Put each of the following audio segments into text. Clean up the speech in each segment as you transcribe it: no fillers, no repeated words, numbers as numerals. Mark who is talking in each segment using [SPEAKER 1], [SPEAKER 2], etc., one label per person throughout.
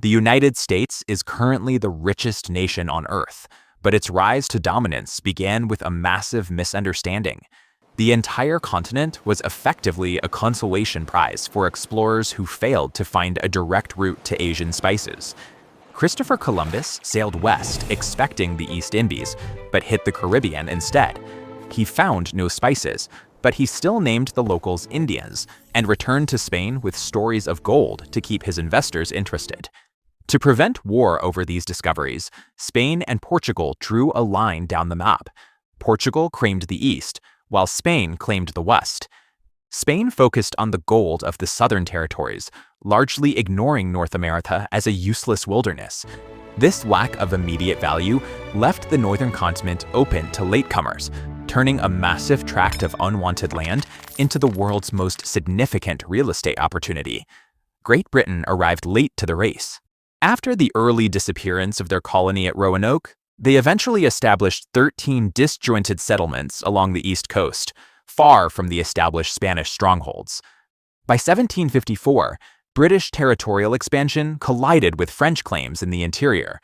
[SPEAKER 1] The United States is currently the richest nation on Earth, but its rise to dominance began with a massive misunderstanding. The entire continent was effectively a consolation prize for explorers who failed to find a direct route to Asian spices. Christopher Columbus sailed west expecting the East Indies, but hit the Caribbean instead. He found no spices, but he still named the locals Indians and returned to Spain with stories of gold to keep his investors interested. To prevent war over these discoveries, Spain and Portugal drew a line down the map. Portugal claimed the east, while Spain claimed the west. Spain focused on the gold of the southern territories, largely ignoring North America as a useless wilderness. This lack of immediate value left the northern continent open to latecomers, turning a massive tract of unwanted land into the world's most significant real estate opportunity. Great Britain arrived late to the race. After the early disappearance of their colony at Roanoke, they eventually established 13 disjointed settlements along the east coast, far from the established Spanish strongholds. By 1754, British territorial expansion collided with French claims in the interior.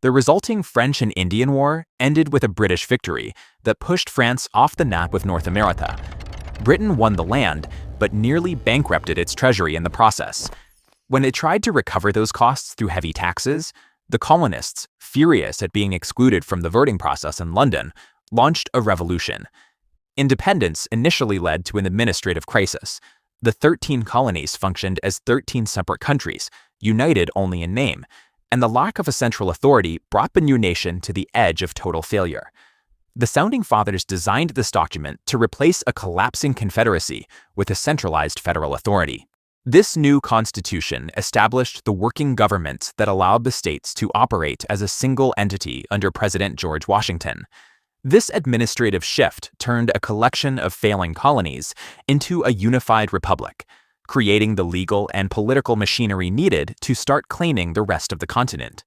[SPEAKER 1] The resulting French and Indian War ended with a British victory that pushed France off the map of North America. Britain won the land, but nearly bankrupted its treasury in the process. When it tried to recover those costs through heavy taxes, the colonists, furious at being excluded from the voting process in London, launched a revolution. Independence initially led to an administrative crisis. The 13 colonies functioned as 13 separate countries, united only in name, and the lack of a central authority brought the new nation to the edge of total failure. The Founding Fathers designed this document to replace a collapsing confederacy with a centralized federal authority. This new constitution established the working government that allowed the states to operate as a single entity under President George Washington. This administrative shift turned a collection of failing colonies into a unified republic, creating the legal and political machinery needed to start claiming the rest of the continent.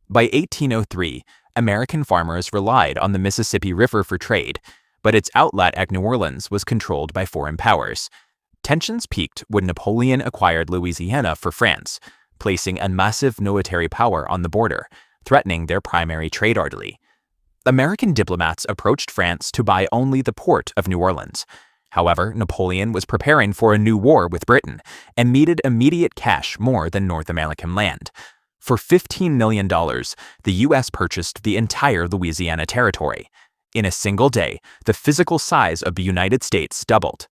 [SPEAKER 1] By 1803, American farmers relied on the Mississippi River for trade, but its outlet at New Orleans was controlled by foreign powers. Tensions peaked when Napoleon acquired Louisiana for France, placing a massive military power on the border, threatening their primary trade artery. American diplomats approached France to buy only the port of New Orleans. However, Napoleon was preparing for a new war with Britain and needed immediate cash more than North American land. For $15 million, the U.S. purchased the entire Louisiana territory. In a single day, the physical size of the United States doubled.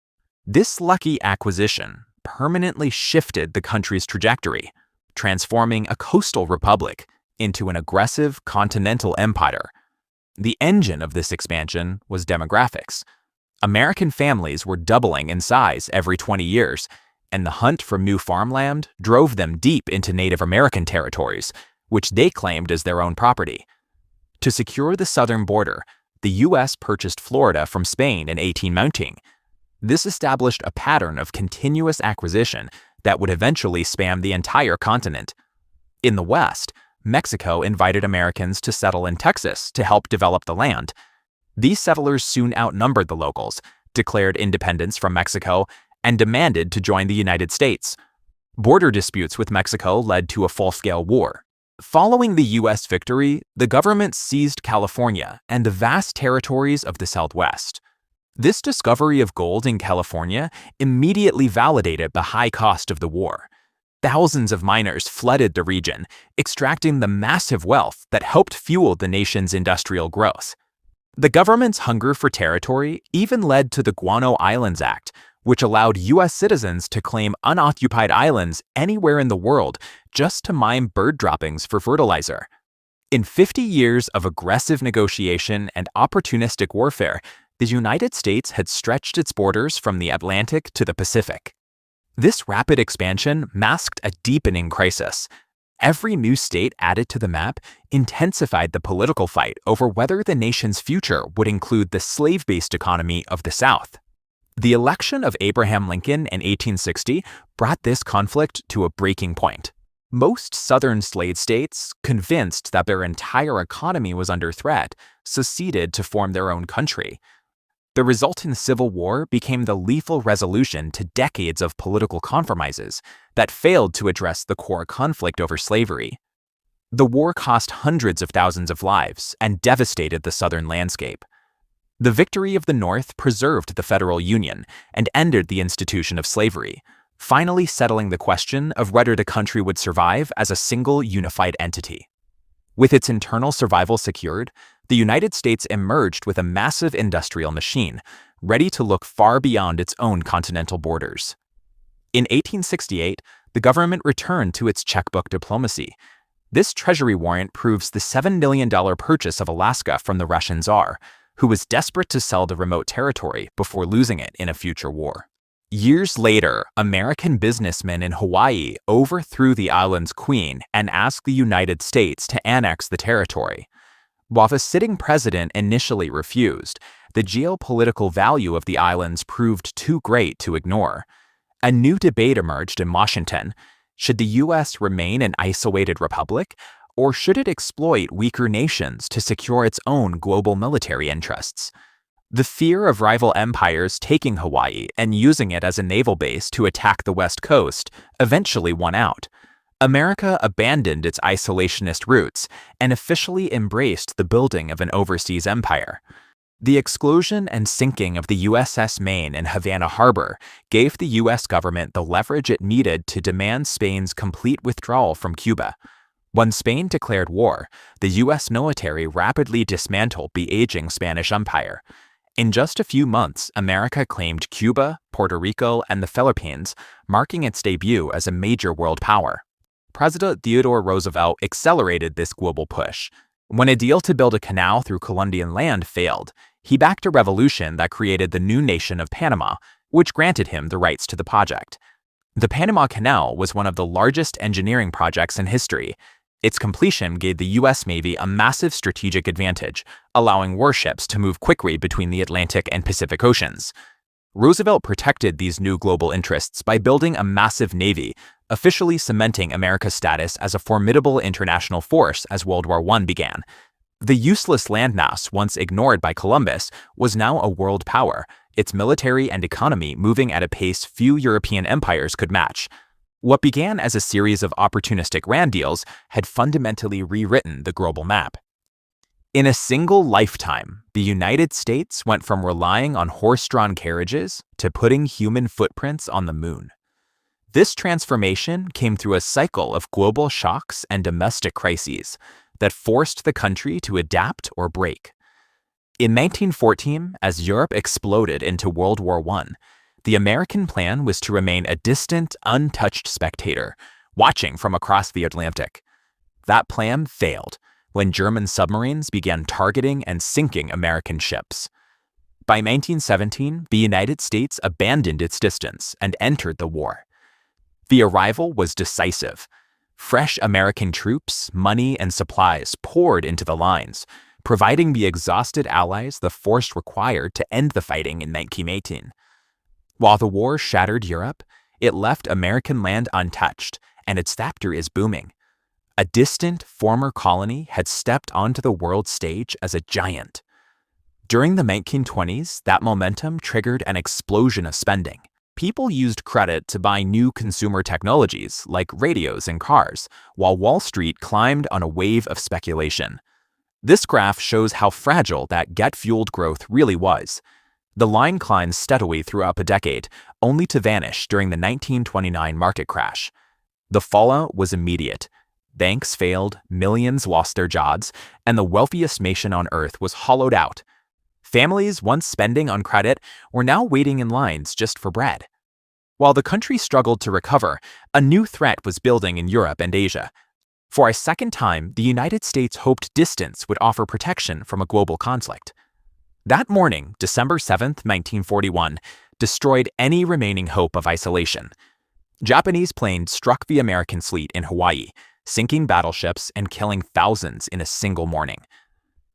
[SPEAKER 1] This lucky acquisition permanently shifted the country's trajectory, transforming a coastal republic into an aggressive continental empire. The engine of this expansion was demographics. American families were doubling in size every 20 years, and the hunt for new farmland drove them deep into Native American territories, which they claimed as their own property. To secure the southern border, the U.S. purchased Florida from Spain in 1819. This established a pattern of continuous acquisition that would eventually span the entire continent. In the West, Mexico invited Americans to settle in Texas to help develop the land. These settlers soon outnumbered the locals, declared independence from Mexico, and demanded to join the United States. Border disputes with Mexico led to a full-scale war. Following the U.S. victory, the government seized California and the vast territories of the Southwest. This discovery of gold in California immediately validated the high cost of the war. Thousands of miners flooded the region, extracting the massive wealth that helped fuel the nation's industrial growth. The government's hunger for territory even led to the Guano Islands Act, which allowed U.S. citizens to claim unoccupied islands anywhere in the world just to mine bird droppings for fertilizer. In 50 years of aggressive negotiation and opportunistic warfare, the United States had stretched its borders from the Atlantic to the Pacific. This rapid expansion masked a deepening crisis. Every new state added to the map intensified the political fight over whether the nation's future would include the slave-based economy of the South. The election of Abraham Lincoln in 1860 brought this conflict to a breaking point. Most southern slave states, convinced that their entire economy was under threat, seceded to form their own country. The resultant civil war became the lethal resolution to decades of political compromises that failed to address the core conflict over slavery. The war cost hundreds of thousands of lives and devastated the Southern landscape. The victory of the North preserved the federal union and ended the institution of slavery, finally settling the question of whether the country would survive as a single unified entity. With its internal survival secured, the United States emerged with a massive industrial machine, ready to look far beyond its own continental borders. In 1868, the government returned to its checkbook diplomacy. This treasury warrant proves the $7 million purchase of Alaska from the Russian Tsar, who was desperate to sell the remote territory before losing it in a future war. Years later, American businessmen in Hawaii overthrew the island's queen and asked the United States to annex the territory. While the sitting president initially refused, the geopolitical value of the islands proved too great to ignore. A new debate emerged in Washington. Should the U.S. remain an isolated republic, or should it exploit weaker nations to secure its own global military interests? The fear of rival empires taking Hawaii and using it as a naval base to attack the West Coast eventually won out. America abandoned its isolationist roots and officially embraced the building of an overseas empire. The exclusion and sinking of the USS Maine in Havana Harbor gave the U.S. government the leverage it needed to demand Spain's complete withdrawal from Cuba. When Spain declared war, the U.S. military rapidly dismantled the aging Spanish Empire. In just a few months, America claimed Cuba, Puerto Rico, and the Philippines, marking its debut as a major world power. President Theodore Roosevelt accelerated this global push. When a deal to build a canal through Colombian land failed, he backed a revolution that created the new nation of Panama, which granted him the rights to the project. The Panama Canal was one of the largest engineering projects in history. Its completion gave the U.S. Navy a massive strategic advantage, allowing warships to move quickly between the Atlantic and Pacific Oceans. Roosevelt protected these new global interests by building a massive navy, officially cementing America's status as a formidable international force as World War I began. The useless landmass once ignored by Columbus was now a world power, its military and economy moving at a pace few European empires could match. What began as a series of opportunistic land deals had fundamentally rewritten the global map. In a single lifetime, the United States went from relying on horse-drawn carriages to putting human footprints on the moon. This transformation came through a cycle of global shocks and domestic crises that forced the country to adapt or break. In 1914, as Europe exploded into World War I, the American plan was to remain a distant, untouched spectator, watching from across the Atlantic. That plan failed when German submarines began targeting and sinking American ships. By 1917, the United States abandoned its distance and entered the war. The arrival was decisive. Fresh American troops, money, and supplies poured into the lines, providing the exhausted Allies the force required to end the fighting in 1918. While the war shattered Europe, it left American land untouched, and its factor is booming. A distant former colony had stepped onto the world stage as a giant. During the 1920s, that momentum triggered an explosion of spending. People used credit to buy new consumer technologies like radios and cars, while Wall Street climbed on a wave of speculation. This graph shows how fragile that get-fueled growth really was. The line climbed steadily throughout the decade, only to vanish during the 1929 market crash. The fallout was immediate. Banks failed, millions lost their jobs, and the wealthiest nation on earth was hollowed out. Families once spending on credit were now waiting in lines just for bread. While the country struggled to recover, a new threat was building in Europe and Asia. For a second time, the United States hoped distance would offer protection from a global conflict. That morning, December 7, 1941, destroyed any remaining hope of isolation. Japanese planes struck the American fleet in Hawaii, sinking battleships and killing thousands in a single morning.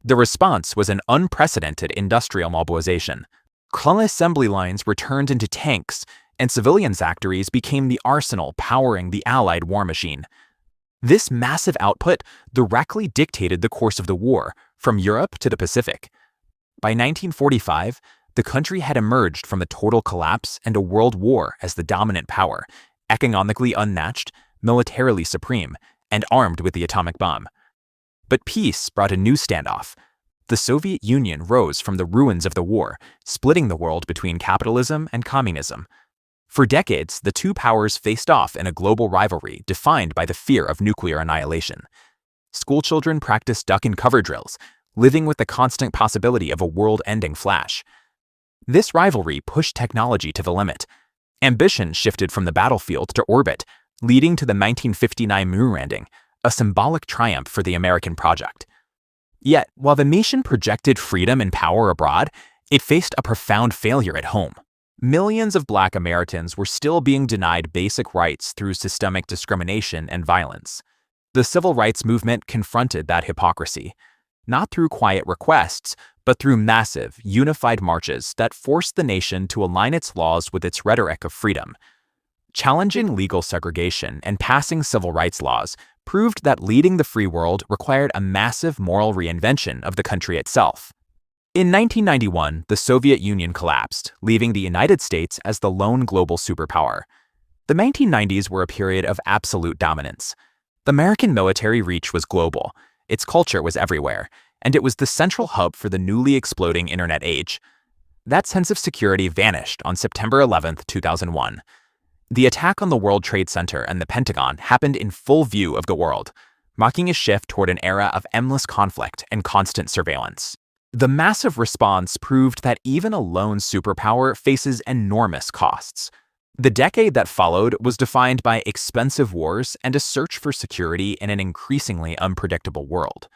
[SPEAKER 1] The response was an unprecedented industrial mobilization. Club assembly lines were turned into tanks, and civilian factories became the arsenal powering the Allied war machine. This massive output directly dictated the course of the war, from Europe to the Pacific. By 1945, The country had emerged from a total collapse and a world war as the dominant power, economically unmatched, militarily supreme, and armed with the atomic bomb. But peace brought a new standoff. The Soviet Union rose from the ruins of the war, splitting the world between capitalism and communism. For decades, the two powers faced off in a global rivalry defined by the fear of nuclear annihilation. Schoolchildren practiced duck-and-cover drills, living with the constant possibility of a world-ending flash. This rivalry pushed technology to the limit. Ambition shifted from the battlefield to orbit, leading to the 1959 moon landing, a symbolic triumph for the American project. Yet, while the nation projected freedom and power abroad, it faced a profound failure at home. Millions of Black Americans were still being denied basic rights through systemic discrimination and violence. The civil rights movement confronted that hypocrisy, not through quiet requests, but through massive, unified marches that forced the nation to align its laws with its rhetoric of freedom. Challenging legal segregation and passing civil rights laws proved that leading the free world required a massive moral reinvention of the country itself. In 1991, the Soviet Union collapsed, leaving the United States as the lone global superpower. The 1990s were a period of absolute dominance. The American military reach was global, its culture was everywhere, and it was the central hub for the newly exploding internet age. That sense of security vanished on September 11, 2001. The attack on the World Trade Center and the Pentagon happened in full view of the world, marking a shift toward an era of endless conflict and constant surveillance. The massive response proved that even a lone superpower faces enormous costs. The decade that followed was defined by expensive wars and a search for security in an increasingly unpredictable world.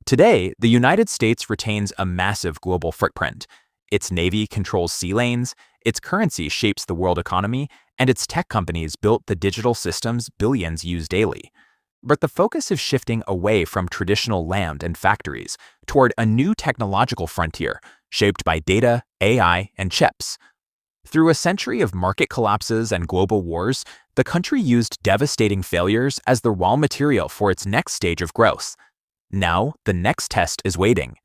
[SPEAKER 1] Today, the United States retains a massive global footprint. Its navy controls sea lanes, its currency shapes the world economy, and its tech companies built the digital systems billions use daily. But the focus is shifting away from traditional land and factories toward a new technological frontier shaped by data, AI, and chips. Through a century of market collapses and global wars, the country used devastating failures as the raw material for its next stage of growth. Now, the next test is waiting.